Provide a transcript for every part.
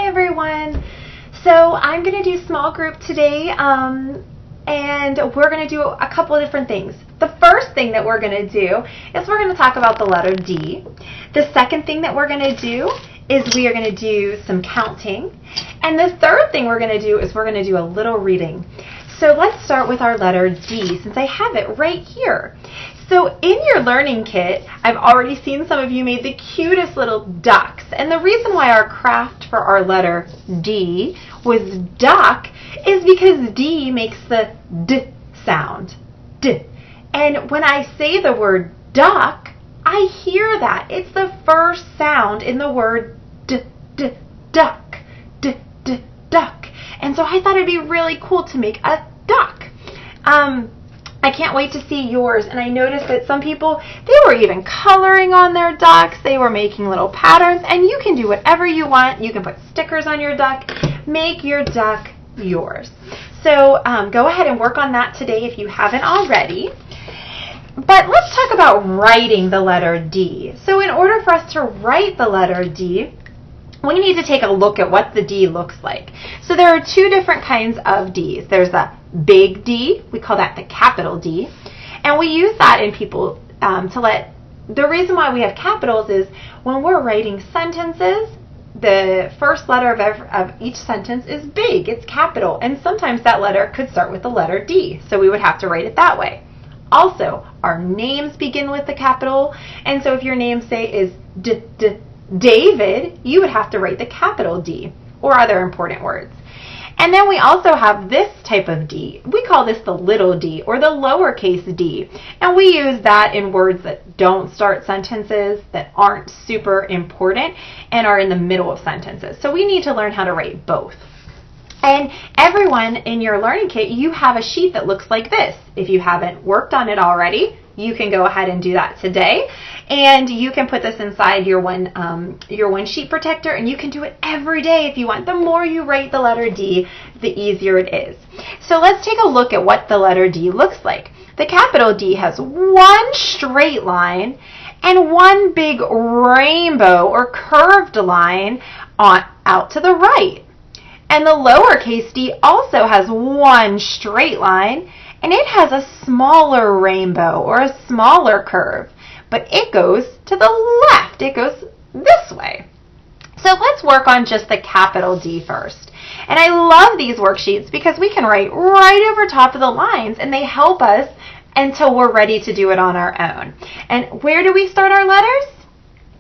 everyone. So I'm going to do small group today, and we're going to do a couple of different things. The first thing that we're going to do is we're going to talk about the letter D. The second thing that we're going to do is we are going to do some counting. And the third thing we're going to do is we're going to do a little reading. So let's start with our letter D, since I have it right here. So in your learning kit, I've already seen some of you made the cutest little ducks. And the reason why our craft for our letter D was duck is because D makes the D sound. D. And when I say the word duck, I hear that. It's the first sound in the word D, D, duck. D, D, duck. And so I thought it'd be really cool to make a duck. I can't wait to see yours. And I noticed that some people, they were even coloring on their ducks. They were making little patterns. And you can do whatever you want. You can put stickers on your duck. Make your duck yours. So go ahead and work on that today if you haven't already. But let's talk about writing the letter D. So in order for us to write the letter D, we need to take a look at what the D looks like. So there are two different kinds of Ds. There's the big D, we call that the capital D, and we use that in people the reason why we have capitals is when we're writing sentences, the first letter of each sentence is big, it's capital, and sometimes that letter could start with the letter D, so we would have to write it that way. Also, our names begin with the capital, and so if your name, say, is David, you would have to write the capital D, or other important words. And then we also have this type of D. We call this the little d, or the lowercase d. And we use that in words that don't start sentences, that aren't super important, and are in the middle of sentences. So we need to learn how to write both. And everyone in your learning kit, you have a sheet that looks like this. If you haven't worked on it already, you can go ahead and do that today. And you can put this inside your one sheet protector, and you can do it every day if you want. The more you write the letter D, the easier it is. So let's take a look at what the letter D looks like. The capital D has one straight line and one big rainbow or curved line out to the right. And the lowercase d also has one straight line, and it has a smaller rainbow or a smaller curve, but it goes to the left. It goes this way. So let's work on just the capital D first. And I love these worksheets because we can write right over top of the lines, and they help us until we're ready to do it on our own. And where do we start our letters?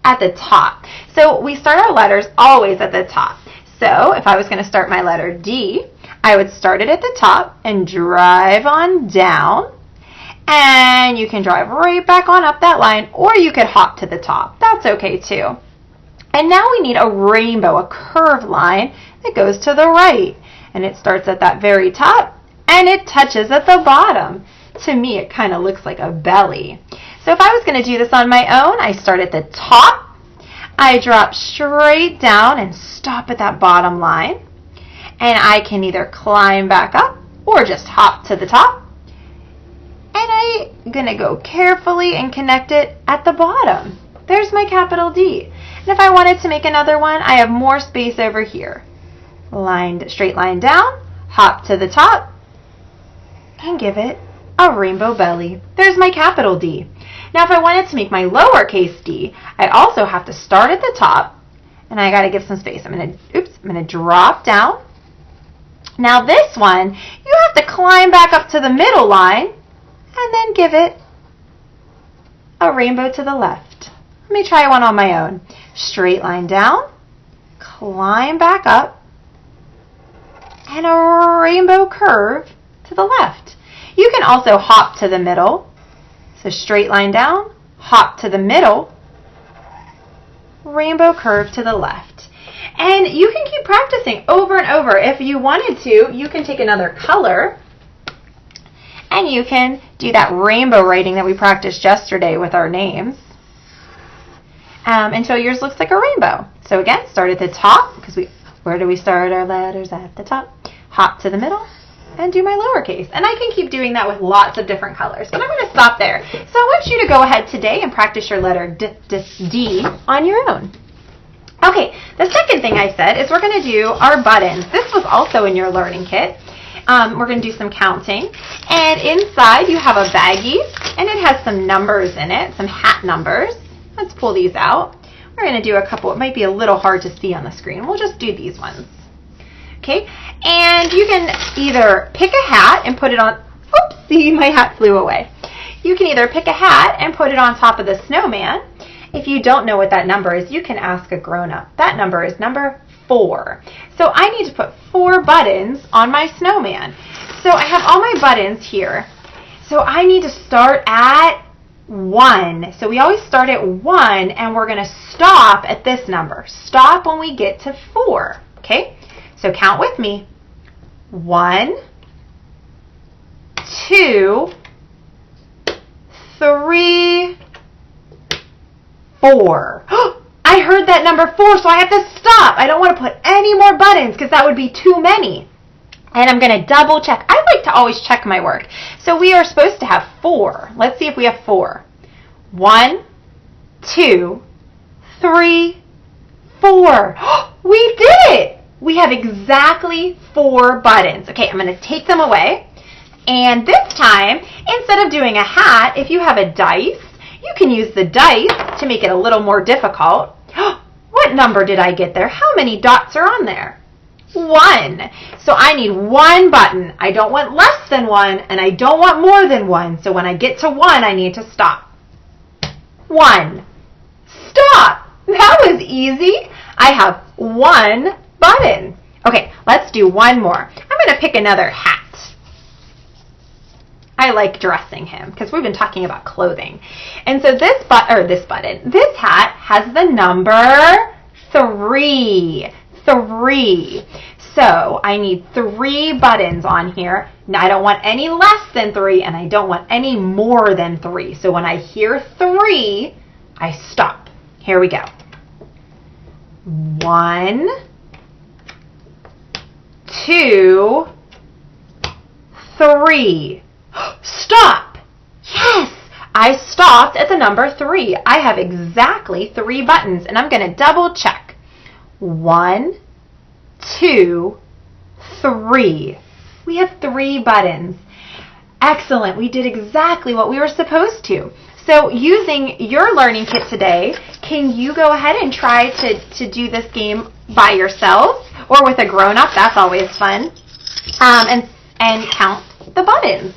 At the top. So we start our letters always at the top. So if I was going to start my letter D, I would start it at the top and drive on down. And you can drive right back on up that line, or you could hop to the top. That's okay too. And now we need a rainbow, a curved line that goes to the right. And it starts at that very top and it touches at the bottom. To me, it kind of looks like a belly. So if I was going to do this on my own, I start at the top. I drop straight down and stop at that bottom line. And I can either climb back up or just hop to the top. And I'm going to go carefully and connect it at the bottom. There's my capital D. And if I wanted to make another one, I have more space over here. Straight line down, hop to the top, and give it a rainbow belly. There's my capital D. Now if I wanted to make my lowercase d, I also have to start at the top, and I got to give some space. I'm going to drop down. Now this one, you have to climb back up to the middle line, and then give it a rainbow to the left. Let me try one on my own. Straight line down, climb back up, and a rainbow curve to the left. You can also hop to the middle. So straight line down, hop to the middle, rainbow curve to the left. And you can keep practicing over and over. If you wanted to, you can take another color and you can do that rainbow writing that we practiced yesterday with our names until yours looks like a rainbow. So again, start at the top, because where do we start our letters? At the top. Hop to the middle, and do my lowercase. And I can keep doing that with lots of different colors, but I'm going to stop there. So I want you to go ahead today and practice your letter D on your own. Okay, The second thing I said is we're going to do our buttons. This was also in your learning kit. We're going to do some counting. And inside you have a baggie, and it has some numbers in it, some hat numbers. Let's pull these out. We're going to do a couple. It might be a little hard to see on the screen. We'll just do these ones. Okay, and you can either pick a hat and put it on, oopsie, my hat flew away. You can either pick a hat and put it on top of the snowman. If you don't know what that number is, you can ask a grown-up. That number is number 4. So I need to put 4 buttons on my snowman. So I have all my buttons here. So I need to start at 1. So we always start at 1, and we're going to stop at this number. Stop when we get to 4. Okay? So count with me. 1, 2, 3, 4. I heard that number 4, so I have to stop. I don't want to put any more buttons because that would be too many. And I'm going to double check. I like to always check my work. So we are supposed to have 4. Let's see if we have 4. 1, 2, 3, 4. We did it! We have exactly 4 buttons. Okay, I'm going to take them away. And this time, instead of doing a hat, if you have a dice, you can use the dice to make it a little more difficult. What number did I get there? How many dots are on there? 1. So I need 1 button. I don't want less than 1, and I don't want more than 1. So when I get to 1, I need to stop. 1. Stop! That was easy. I have 1 button. Okay, let's do one more. I'm going to pick another hat. I like dressing him because we've been talking about clothing. And so this hat has the number 3. 3. So I need 3 buttons on here. Now I don't want any less than 3, and I don't want any more than 3. So when I hear 3, I stop. Here we go. 1, 2, 3. Stop! Yes! I stopped at the number 3. I have exactly 3 buttons, and I'm going to double check. 1, 2, 3. We have 3 buttons. Excellent. We did exactly what we were supposed to. So using your learning kit today, can you go ahead and try to do this game by yourself or with a grown-up? That's always fun. And count the buttons.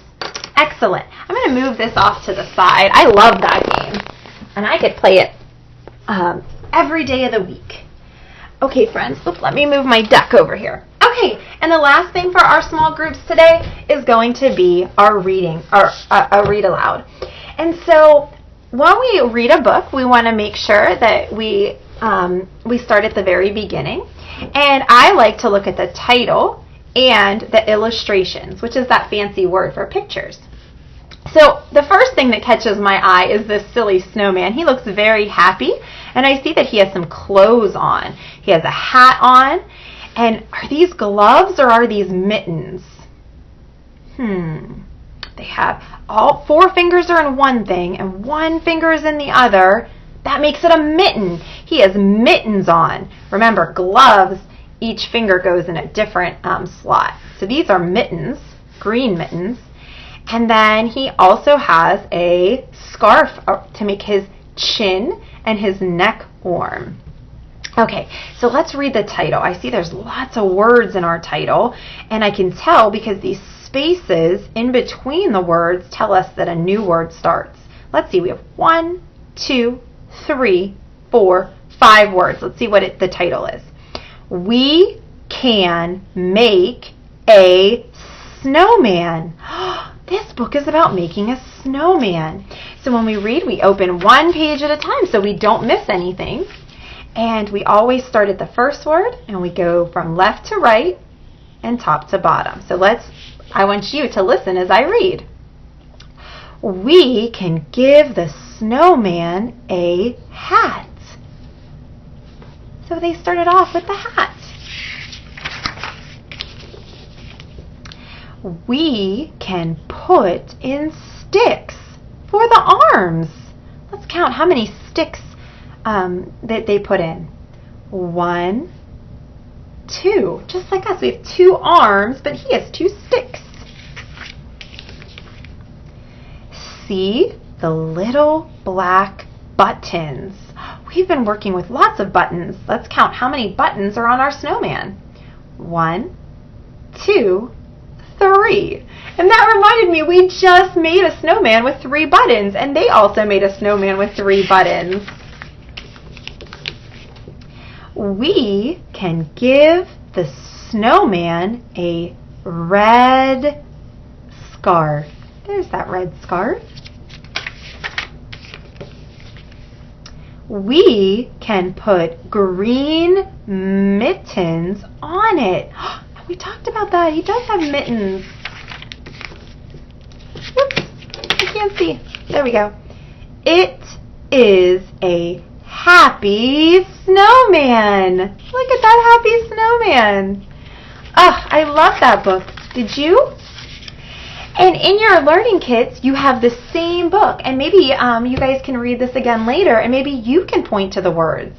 Excellent. I'm going to move this off to the side. I love that game. And I could play it every day of the week. Okay, friends, let me move my deck over here. Okay, and the last thing for our small groups today is going to be our reading, or a read aloud. And so when we read a book, we want to make sure that we start at the very beginning. And I like to look at the title and the illustrations, which is that fancy word for pictures. So the first thing that catches my eye is this silly snowman. He looks very happy, and I see that he has some clothes on. He has a hat on, and are these gloves or are these mittens? They have all 4 fingers are in one thing and 1 finger is in the other. That makes it a mitten. He has mittens on. Remember, gloves, each finger goes in a different slot. So these are mittens, green mittens. And then he also has a scarf to make his chin and his neck warm. Okay, so let's read the title. I see there's lots of words in our title, and I can tell because these spaces in between the words tell us that a new word starts. Let's see, we have 1, 2, 3, 4, 5 words. Let's see what the title is. We can make a snowman. This book is about making a snowman. So when we read, we open 1 page at a time so we don't miss anything. And we always start at the first word and we go from left to right and top to bottom. So I want you to listen as I read. We can give the snowman a hat. So they started off with the hat. We can put in sticks for the arms. Let's count how many sticks that they put in. 1, 2. Just like us, we have 2 arms, but he has 2 sticks. See the little black buttons. We've been working with lots of buttons. Let's count how many buttons are on our snowman. 1, 2, 3. And that reminded me, we just made a snowman with 3 buttons, and they also made a snowman with 3 buttons. We can give the snowman a red scarf. There's that red scarf. We can put green mittens on it. We talked about that. He does have mittens. Whoops, I can't see. There we go. It is a happy snowman. Look at that happy snowman. Oh, I love that book. Did you? And in your learning kits, you have the same book. And maybe you guys can read this again later, and maybe you can point to the words.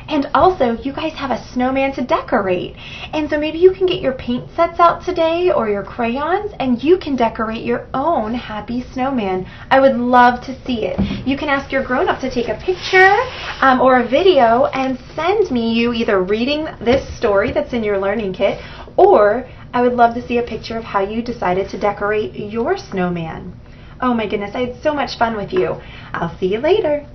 And also, you guys have a snowman to decorate. And so maybe you can get your paint sets out today or your crayons, and you can decorate your own happy snowman. I would love to see it. You can ask your grown-up to take a picture or a video and send me you either reading this story that's in your learning kit, or I would love to see a picture of how you decided to decorate your snowman. Oh my goodness, I had so much fun with you. I'll see you later.